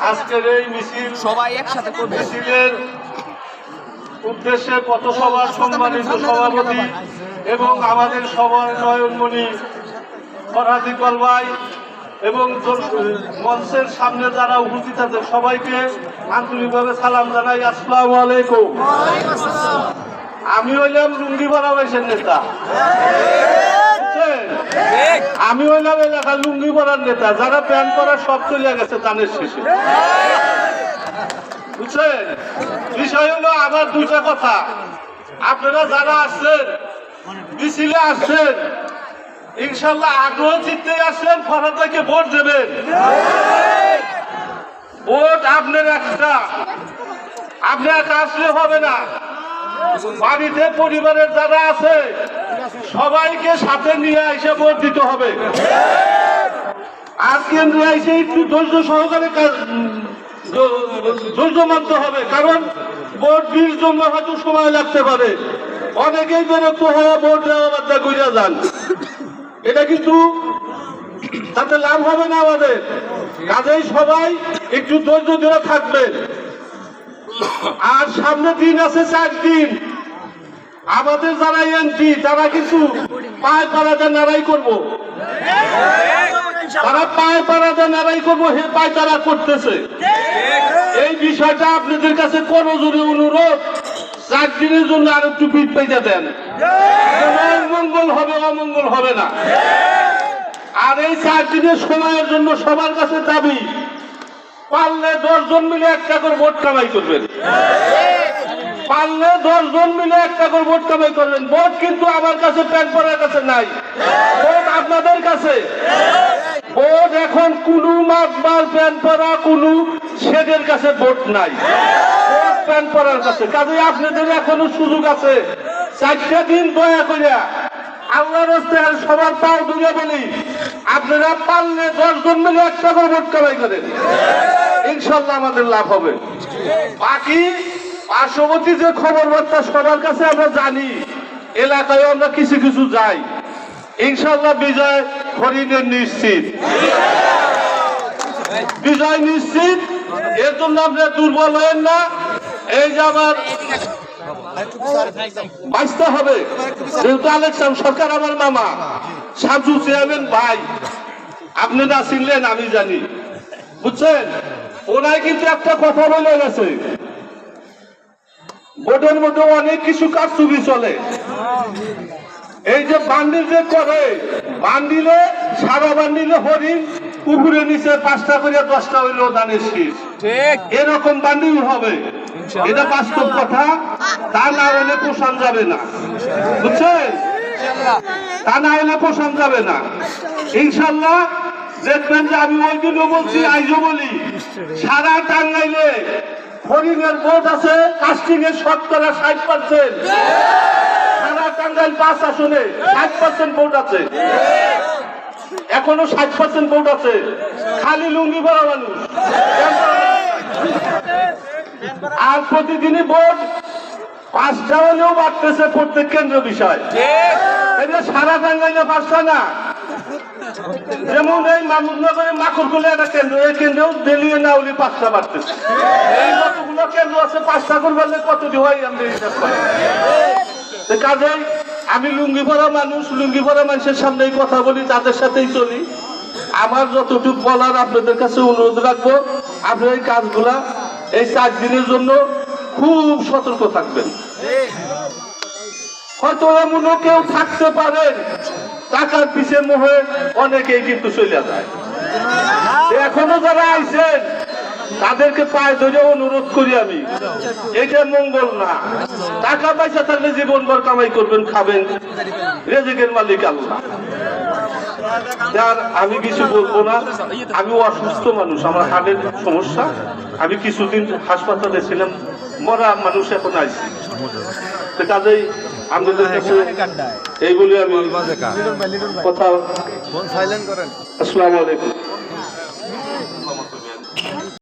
আজকের এই মিছিল সবাই একসাথে করবে। মিছিলের উদ্দেশ্যে পথসভার সম্মানিত সভাপতি এবং আমাদের সবার নয়নমণি ফরহাদ ইকবাল ভাই এবং মঞ্চের সামনে যারা উপস্থিত আছে সবাইকে আন্তরিকভাবে সালাম জানাই। আসসালামু আলাইকুম। আমি হইলাম লুঙ্গি ভরা বয়সের নেতা, আমি হইলাম এলাকার লুঙ্গি পরার নেতা। যারা প্যান্ট পরা সব চলে গেছে দানের শেষে, বুঝছেন? বিষয় হলো আমার দুইটা কথা। আপনারা যারা আসছেন, মিছিলে আসছেন, ইনশাল্লাহ আগ্রহ চিত্তে আসছেন, ফরহাদ ভাইকে ভোট দেবেন। ভোট আপনার একটা, আপনি একা আসলে হবে না। বাড়িতে পরিবারের যারা আছে সবাইকে সাথে নিয়ে এসে ভোট দিতে হবে। আর কেন্দ্রে এসে একটু ধৈর্য সহকারে ধৈর্য মানতে হবে, কারণ ভোট দির জন্য হয়তো সময় লাগতে পারে। অনেকেই বিরক্ত হয়ে ভোট দেওয়া বাধ্যা করিয়া যান, এটা কিন্তু তাতে লাভ হবে না আমাদের। কাজেই সবাই একটু ধৈর্য ধরে থাকবেন। আর সামনে দিন আছে 4 দিন। আমাদের যারা এমপি তারা কিন্তু পায়ে পাড়াতে নাড়াই করবো, তারা পায়ে পাড়াতে নাড়াই করবো, হে পায় তারা করতেছে। এই বিষয়টা আপনাদের কাছে করজোরে অনুরোধ, 4 দিনের জন্য আর একটু পিঠ পাইতে দেন। মঙ্গল হবে, অমঙ্গল হবে না। আর এই 4 দিনের সময়ের জন্য সবার কাছে দাবি, পারলে 10 জন মিলে একটা করে ভোট কামাই করবেন। পারলে 10 জন মিলে একটা করে ভোট কামাই করবেন। ভোট কিন্তু আমার কাছে, প্যান্ট পরার কাছে নাই, ভোট আপনাদের কাছে। ভোট এখন কোনো মাতবার প্যান্ট পরা কোনো শেডের কাছে ভোট নাই, ভোট প্যান্ট পরার কাছে। কাজে আপনাদের এখনো সুযোগ আছে। 4টা দিন দয়া করিয়া আল্লাহর রাস্তায় সবার পাও ধরে বলি, আপনারা পারলে 10 জন মিলে একটা করে ভোট কামাই করেন, ইনশাল্লাহ আমাদের লাভ হবে। বাকি পার্শ্ববর্তী যে খবর বার্তা সবার কাছে আমরা জানি, এলাকায় আমরা কিছু কিছু যাই, ইনশাল্লাহ বিজয় হরিণের নিশ্চিত, বিজয় নিশ্চিত। এর জন্য আমরা দুর্বল হয়েন না। এই যে আমার বাঁচতে হবে, যেহেতু আলেকসাম সরকার আমার মামা, শামসু চেয়ারম্যান ভাই, আপনি না চিনলেন আমি জানি, বুঝছেন? ওনাই কিন্তু একটা কথা বলে গেছে, ভোটের মধ্যে অনেক কিছু কারচুপি চলে। এই যে বান্ডিল যে করে, বান্ডিলে সারা বান্ডিলে হরিণ, পুকুরে নিচে 5টা করে 10টা হইলেও দানের শীষ, এরকম বান্ডিল হবে। এটা বাস্তব কথা। তা না হলে পোষণ যাবে না, বুঝছেন? তা না হলে পোষণ যাবে না। ইনশাল্লাহ দেখবেন যে আমি ওই দিনও বলছি, আইজও বলি, সারা টাঙ্গাইলে হরিণের ভোট আছে কাস্টিং এর 60% সারা টাঙ্গাইল 5 আসনে 60% ভোট আছে, এখনো 60% ভোট আছে। খালি লুঙ্গি পরা মানুষ। আর প্রতিদিনই ভোট 5টা হলেও বাড়তেছে প্রত্যেক কেন্দ্র বিষয়। এটা সারা টাঙ্গাইলে 5টা না। যেমন এই মামুদনগরে মাকড়কুলে একটা কেন্দ্র, এই কেন্দ্রেও দেলিয়ে না হলে 5টা বাড়তেছে। এই যতগুলো কেন্দ্র আছে 5টা করলে কতটি হয় আমরা হিসাব করি। কাজেই আমি লুঙ্গি পরা মানুষ, লুঙ্গি পরা মানুষের সামনেই কথা বলি, তাদের সাথেই চলি। আমার যতটুকু বলার আপনাদের কাছে অনুরোধ রাখবো, আপনার এই কাজগুলা এই 4 দিনের জন্য খুব সতর্ক থাকবেন। হয়তো এমনও কেউ থাকতে পারেন টাকার পিছে মোহে অনেকেই কিন্তু চলে যায়। এখনো যারা আইছেন তাদেরকে পায়ে ধরে অনুরোধ করি আমি, এটা মঙ্গল না। টাকা পয়সা থাকলে জীবনভর কামাই করবেন, খাবেন, রেজেকের মালিক আল্লাহ। আর আমি কিছু বলবো না, আমি অসুস্থ মানুষ, আমার হার্টের সমস্যা। আমি কিছুদিন হাসপাতালে ছিলাম, মরা মানুষ এখন আইছি। কাজেই আপনাদের কাছে এই বলে আমি কথা। আসসালামু আলাইকুম।